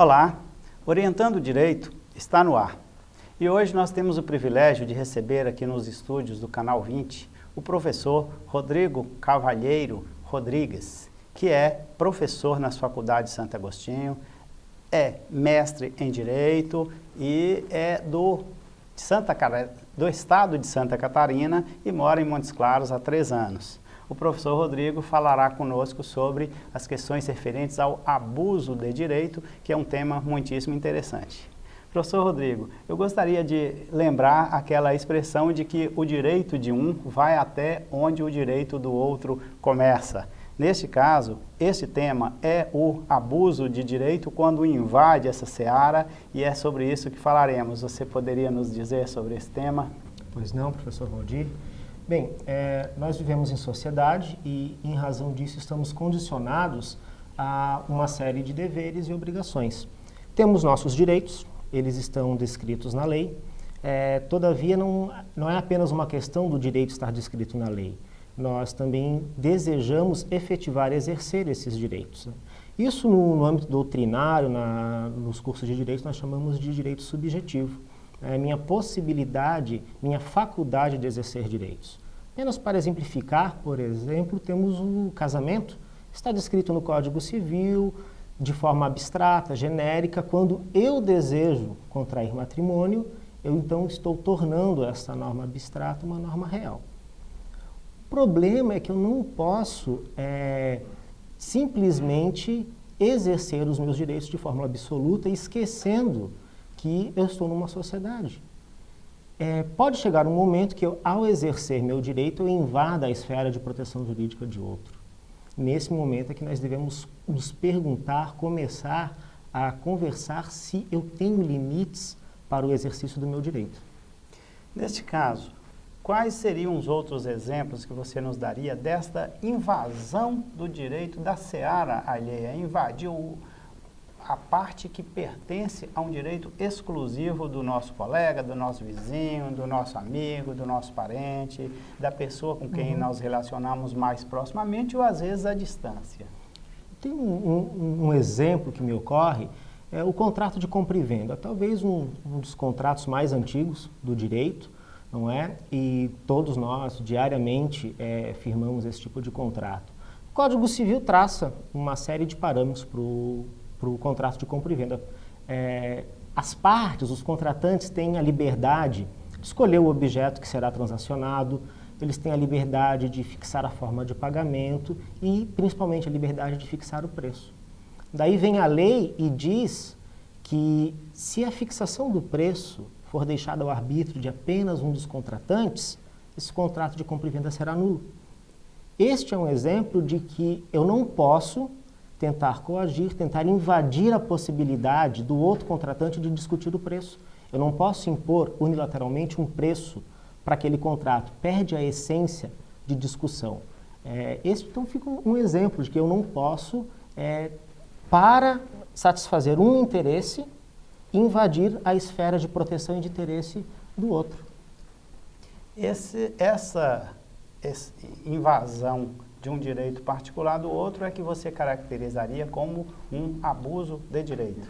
Olá, Orientando o Direito está no ar. E hoje nós temos o privilégio de receber aqui nos estúdios do Canal 20 o professor Rodrigo Cavalheiro Rodrigues, que é professor nas faculdades de Santo Agostinho, é mestre em Direito e é do estado de Santa Catarina e mora em Montes Claros há 3 anos. O professor Rodrigo falará conosco sobre as questões referentes ao abuso de direito, que é um tema muitíssimo interessante. Professor Rodrigo, eu gostaria de lembrar aquela expressão de que o direito de um vai até onde o direito do outro começa. Neste caso, este tema é o abuso de direito quando invade essa seara e é sobre isso que falaremos. Você poderia nos dizer sobre esse tema? Pois não, professor Valdir. Bem, nós vivemos em sociedade e, em razão disso, estamos condicionados a uma série de deveres e obrigações. Temos nossos direitos, eles estão descritos na lei, todavia não é apenas uma questão do direito estar descrito na lei. Nós também desejamos efetivar e exercer esses direitos. Isso no âmbito doutrinário, nos cursos de direito, nós chamamos de direito subjetivo. Minha possibilidade, minha faculdade de exercer direitos. Apenas para exemplificar, por exemplo, temos o casamento, está descrito no Código Civil, de forma abstrata, genérica. Quando eu desejo contrair matrimônio, eu então estou tornando essa norma abstrata uma norma real. O problema é que eu não posso simplesmente exercer os meus direitos de forma absoluta, esquecendo que eu estou numa sociedade. Pode chegar um momento que eu, ao exercer meu direito, eu invada a esfera de proteção jurídica de outro. Nesse momento é que nós devemos nos perguntar, começar a conversar se eu tenho limites para o exercício do meu direito. Neste caso, quais seriam os outros exemplos que você nos daria desta invasão do direito da seara alheia? Invadiu a parte que pertence a um direito exclusivo do nosso colega, do nosso vizinho, do nosso amigo, do nosso parente, da pessoa com quem nós relacionamos mais proximamente ou às vezes à distância. Tem um exemplo que me ocorre, é o contrato de compra e venda, talvez um dos contratos mais antigos do direito, não é? E todos nós diariamente firmamos esse tipo de contrato. O Código Civil traça uma série de parâmetros para o contrato de compra e venda. As partes, os contratantes, têm a liberdade de escolher o objeto que será transacionado, eles têm a liberdade de fixar a forma de pagamento e, principalmente, a liberdade de fixar o preço. Daí vem a lei e diz que, se a fixação do preço for deixada ao arbítrio de apenas um dos contratantes, esse contrato de compra e venda será nulo. Este é um exemplo de que eu não posso tentar coagir, tentar invadir a possibilidade do outro contratante de discutir o preço. Eu não posso impor unilateralmente um preço para aquele contrato. Perde a essência de discussão. Então fica um exemplo de que eu não posso, para satisfazer um interesse, invadir a esfera de proteção e de interesse do outro. Essa invasão de um direito particular do outro é que você caracterizaria como um abuso de direito.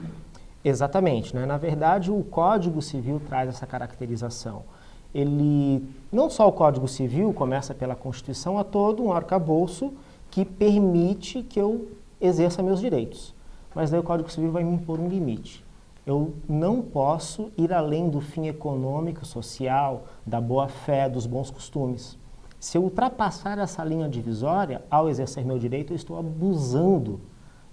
Exatamente, né? Na verdade, o Código Civil traz essa caracterização. Não só o Código Civil começa pela Constituição, há todo um arcabouço que permite que eu exerça meus direitos. Mas daí o Código Civil vai me impor um limite. Eu não posso ir além do fim econômico, social, da boa-fé, dos bons costumes. Se eu ultrapassar essa linha divisória, ao exercer meu direito, eu estou abusando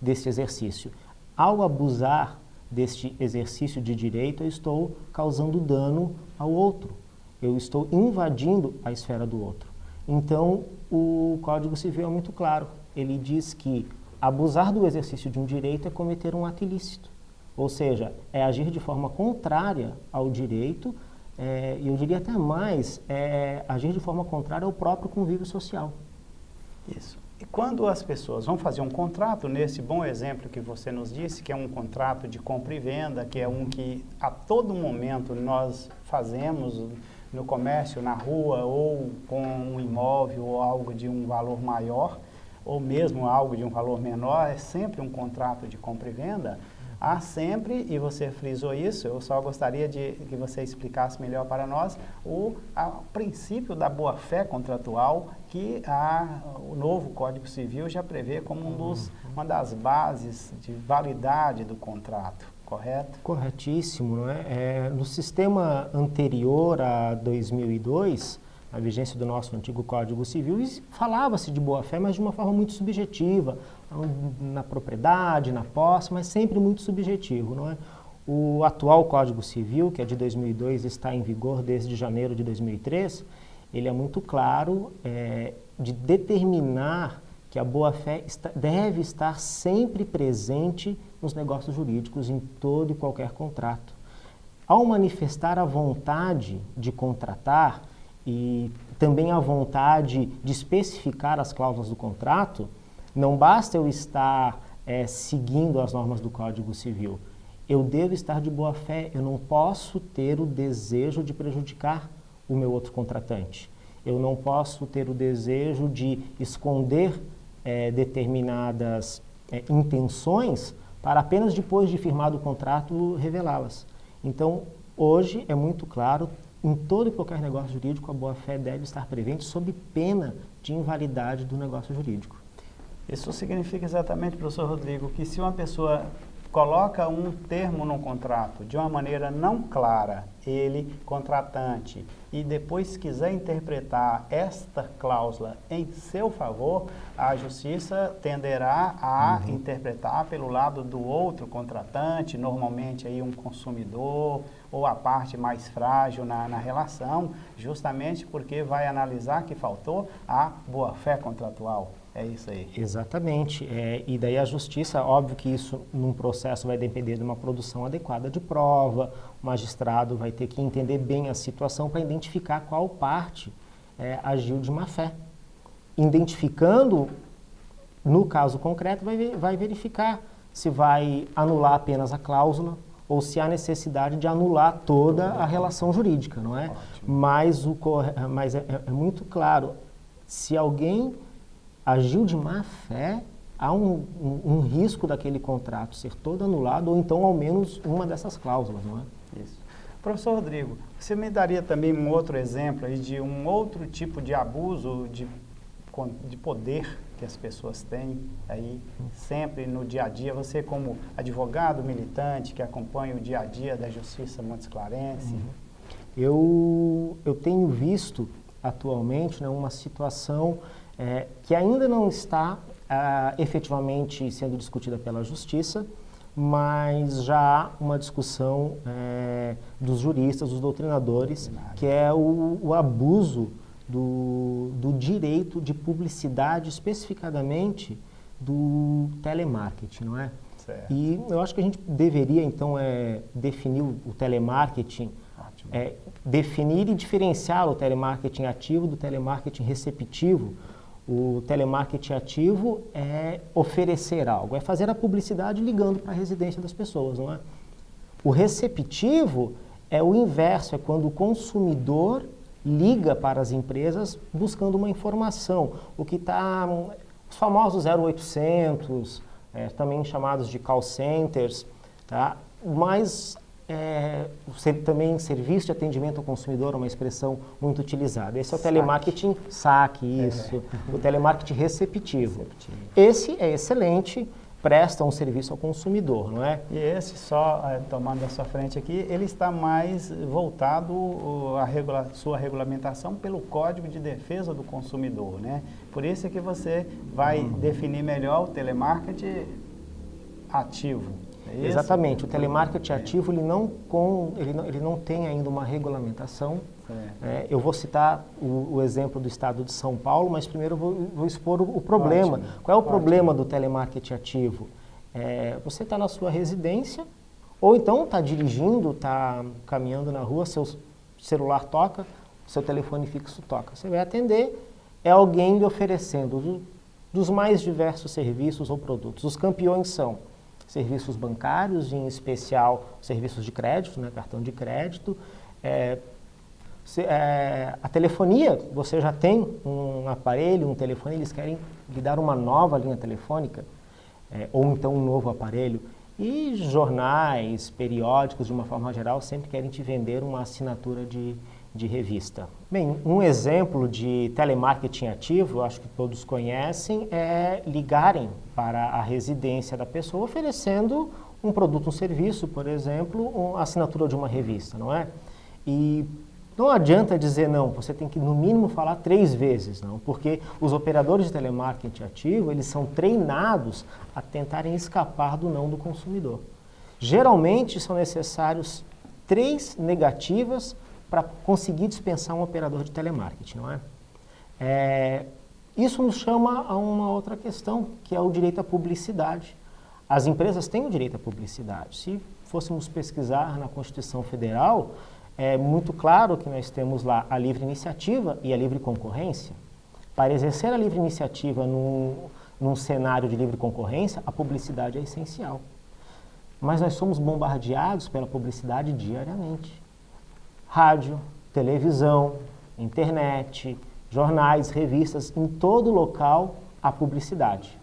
desse exercício. Ao abusar deste exercício de direito, eu estou causando dano ao outro. Eu estou invadindo a esfera do outro. Então, o Código Civil é muito claro. Ele diz que abusar do exercício de um direito é cometer um ato ilícito. Ou seja, é agir de forma contrária ao direito, e eu diria até mais, agir de forma contrária ao próprio convívio social. Isso. E quando as pessoas vão fazer um contrato, nesse bom exemplo que você nos disse, que é um contrato de compra e venda, que é um que a todo momento nós fazemos no comércio, na rua, ou com um imóvel ou algo de um valor maior, ou mesmo algo de um valor menor, é sempre um contrato de compra e venda. Há sempre, e você frisou isso, eu só gostaria de que você explicasse melhor para nós o princípio da boa-fé contratual que o novo Código Civil já prevê como uma das bases de validade do contrato, correto? Corretíssimo, não é? No sistema anterior a 2002, a vigência do nosso antigo Código Civil, falava-se de boa-fé, mas de uma forma muito subjetiva, na propriedade, na posse, mas sempre muito subjetivo, não é? O atual Código Civil, que é de 2002, está em vigor desde janeiro de 2003, ele é muito claro de determinar que a boa-fé deve estar sempre presente nos negócios jurídicos, em todo e qualquer contrato. Ao manifestar a vontade de contratar e também a vontade de especificar as cláusulas do contrato, não basta eu estar seguindo as normas do Código Civil. Eu devo estar de boa fé, eu não posso ter o desejo de prejudicar o meu outro contratante. Eu não posso ter o desejo de esconder determinadas intenções para apenas depois de firmado o contrato revelá-las. Então, hoje é muito claro, em todo e qualquer negócio jurídico, a boa-fé deve estar presente sob pena de invalidade do negócio jurídico. Isso significa exatamente, professor Rodrigo, que se uma pessoa coloca um termo no contrato de uma maneira não clara, ele, contratante, e depois quiser interpretar esta cláusula em seu favor, a justiça tenderá a interpretar pelo lado do outro contratante, normalmente aí um consumidor ou a parte mais frágil na relação, justamente porque vai analisar que faltou a boa-fé contratual. É isso aí. Exatamente. E daí a justiça, óbvio que isso num processo vai depender de uma produção adequada de prova, o magistrado vai ter que entender bem a situação para identificar qual parte agiu de má fé. Identificando, no caso concreto, vai verificar se vai anular apenas a cláusula ou se há necessidade de anular toda a relação jurídica, não é? Mas é muito claro, se alguém agiu de má fé, há um risco daquele contrato ser todo anulado ou então ao menos uma dessas cláusulas, não é? Isso. Professor Rodrigo, você me daria também um outro exemplo aí de um outro tipo de abuso de poder que as pessoas têm aí sempre no dia a dia? Você como advogado militante que acompanha o dia a dia da Justiça Montes Clarense. Eu tenho visto atualmente uma situação que ainda não está efetivamente sendo discutida pela Justiça, mas já há uma discussão dos juristas, dos doutrinadores, que é o abuso do direito de publicidade, especificadamente do telemarketing, não é? Certo. E eu acho que a gente deveria, então, definir o telemarketing, definir e diferenciar o telemarketing ativo do telemarketing receptivo. O telemarketing ativo é oferecer algo, é fazer a publicidade ligando para a residência das pessoas, não é? O receptivo é o inverso, é quando o consumidor liga para as empresas buscando uma informação, o que está, os famosos 0800, também chamados de call centers, tá? Mas também serviço de atendimento ao consumidor é uma expressão muito utilizada. Esse é o telemarketing saque, isso. O telemarketing receptivo. Esse é excelente, presta um serviço ao consumidor, não é? E esse, só tomando a sua frente aqui, ele está mais voltado sua regulamentação pelo Código de Defesa do Consumidor, né? Por isso é que você vai definir melhor o telemarketing ativo. Exatamente, o telemarketing ativo ele não tem ainda uma regulamentação. Eu vou citar o exemplo do estado de São Paulo, mas primeiro eu vou expor o problema. Ótimo. Qual é o problema do telemarketing ativo? Você está na sua residência, ou então está dirigindo, está caminhando na rua, seu celular toca, seu telefone fixo toca. Você vai atender, é alguém lhe oferecendo dos mais diversos serviços ou produtos. Os campeões são serviços bancários, em especial serviços de crédito, né, cartão de crédito. A telefonia, você já tem um aparelho, um telefone, eles querem lhe dar uma nova linha telefônica, ou então um novo aparelho. E jornais, periódicos, de uma forma geral, sempre querem te vender uma assinatura de revista. Bem, um exemplo de telemarketing ativo, acho que todos conhecem, é ligarem para a residência da pessoa oferecendo um produto, um serviço, por exemplo, uma assinatura de uma revista, não é? E não adianta dizer não, você tem que no mínimo falar 3 vezes, não, porque os operadores de telemarketing ativo, eles são treinados a tentarem escapar do não do consumidor. Geralmente são necessários 3 negativas para conseguir dispensar um operador de telemarketing, não é? Isso nos chama a uma outra questão, que é o direito à publicidade. As empresas têm o direito à publicidade. Se fôssemos pesquisar na Constituição Federal, é muito claro que nós temos lá a livre iniciativa e a livre concorrência. Para exercer a livre iniciativa num cenário de livre concorrência, a publicidade é essencial. Mas nós somos bombardeados pela publicidade diariamente. Rádio, televisão, internet, jornais, revistas, em todo local há publicidade.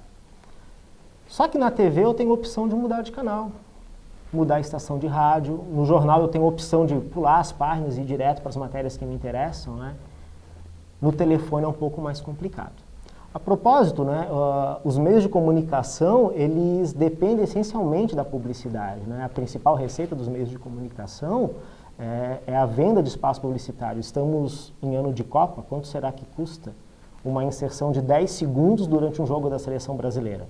Só que na TV eu tenho a opção de mudar de canal, mudar a estação de rádio. No jornal eu tenho a opção de pular as páginas e ir direto para as matérias que me interessam, né? No telefone é um pouco mais complicado. A propósito, né, os meios de comunicação, eles dependem essencialmente da publicidade, né? A principal receita dos meios de comunicação é a venda de espaço publicitário. Estamos em ano de Copa, quanto será que custa uma inserção de 10 segundos durante um jogo da seleção brasileira?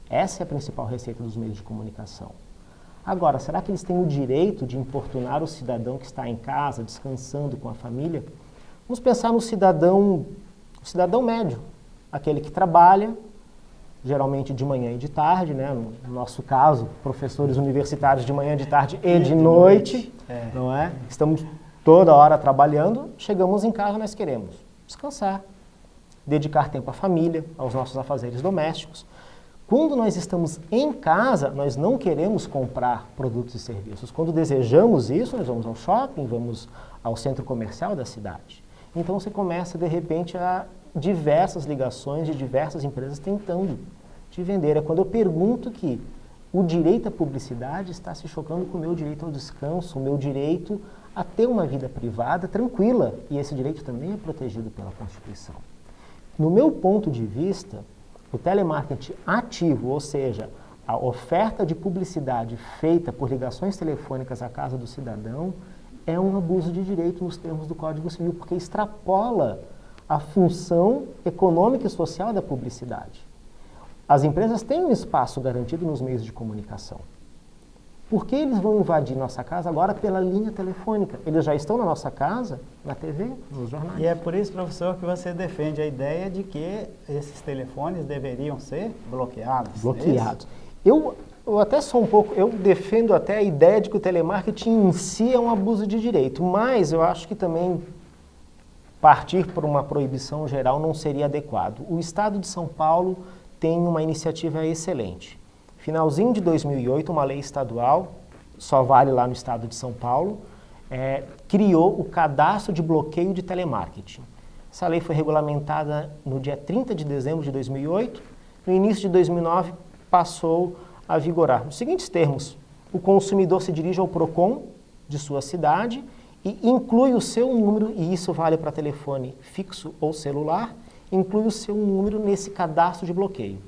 Essa é a principal receita dos meios de comunicação. Agora, será que eles têm o direito de importunar o cidadão que está em casa, descansando com a família? Vamos pensar no cidadão médio, aquele que trabalha, geralmente de manhã e de tarde, né? No nosso caso, professores universitários de manhã, de tarde e de noite, não é? Estamos toda hora trabalhando, chegamos em casa, nós queremos descansar, dedicar tempo à família, aos nossos afazeres domésticos. Quando nós estamos em casa, nós não queremos comprar produtos e serviços. Quando desejamos isso, nós vamos ao shopping, vamos ao centro comercial da cidade. Então você começa, de repente, a diversas ligações de diversas empresas tentando te vender. É quando eu pergunto que o direito à publicidade está se chocando com o meu direito ao descanso, o meu direito a ter uma vida privada tranquila. E esse direito também é protegido pela Constituição. No meu ponto de vista, o telemarketing ativo, ou seja, a oferta de publicidade feita por ligações telefônicas à casa do cidadão, é um abuso de direito nos termos do Código Civil, porque extrapola a função econômica e social da publicidade. As empresas têm um espaço garantido nos meios de comunicação. Por que eles vão invadir nossa casa agora pela linha telefônica? Eles já estão na nossa casa, na TV, nos jornais. E é por isso, professor, que você defende a ideia de que esses telefones deveriam ser bloqueados. Bloqueados. Eu até sou um pouco, eu defendo até a ideia de que o telemarketing em si é um abuso de direito, mas eu acho que também partir por uma proibição geral não seria adequado. O Estado de São Paulo tem uma iniciativa excelente. Finalzinho de 2008, uma lei estadual, só vale lá no estado de São Paulo, criou o cadastro de bloqueio de telemarketing. Essa lei foi regulamentada no dia 30 de dezembro de 2008, no início de 2009 passou a vigorar. Nos seguintes termos, o consumidor se dirige ao PROCON de sua cidade e inclui o seu número, e isso vale para telefone fixo ou celular, inclui o seu número nesse cadastro de bloqueio.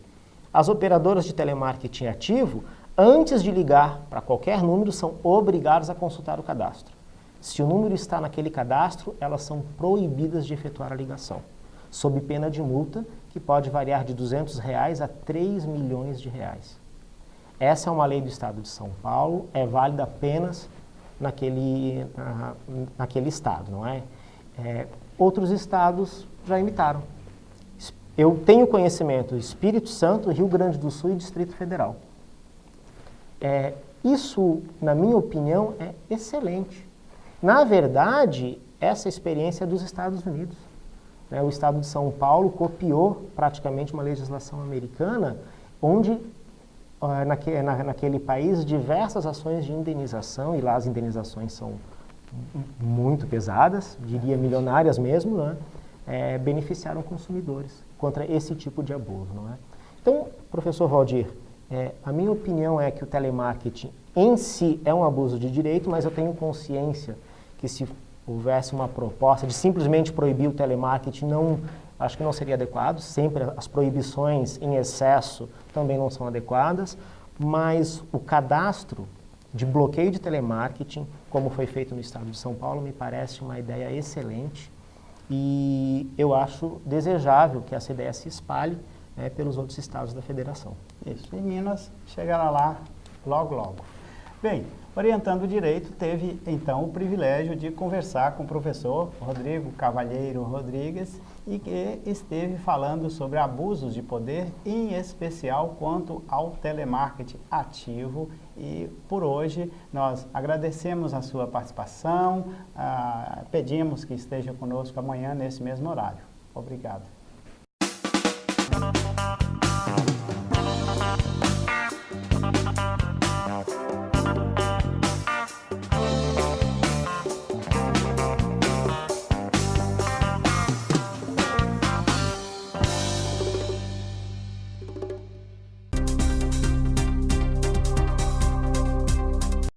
As operadoras de telemarketing ativo, antes de ligar para qualquer número, são obrigadas a consultar o cadastro. Se o número está naquele cadastro, elas são proibidas de efetuar a ligação, sob pena de multa que pode variar de R$200 a 3 milhões de reais. Essa é uma lei do Estado de São Paulo, é válida apenas naquele estado, não é? Outros estados já imitaram. Eu tenho conhecimento Espírito Santo, Rio Grande do Sul e Distrito Federal. Isso, na minha opinião, é excelente. Na verdade, essa experiência é dos Estados Unidos. O Estado de São Paulo copiou praticamente uma legislação americana, onde naquele país diversas ações de indenização, e lá as indenizações são muito pesadas, diria milionárias mesmo, né? Beneficiaram consumidores contra esse tipo de abuso, não é? Então, professor Valdir, A minha opinião é que o telemarketing em si é um abuso de direito, mas eu tenho consciência que se houvesse uma proposta de simplesmente proibir o telemarketing, acho que não seria adequado. Sempre as proibições em excesso também não são adequadas, mas o cadastro de bloqueio de telemarketing, como foi feito no estado de São Paulo, me parece uma ideia excelente e eu acho desejável que essa ideia se espalhe pelos outros estados da federação. Isso, e Minas chegará lá logo, logo. Bem, orientando o direito, teve então o privilégio de conversar com o professor Rodrigo Cavalheiro Rodrigues e que esteve falando sobre abusos de poder, em especial quanto ao telemarketing ativo. E por hoje nós agradecemos a sua participação, pedimos que esteja conosco amanhã nesse mesmo horário. Obrigado.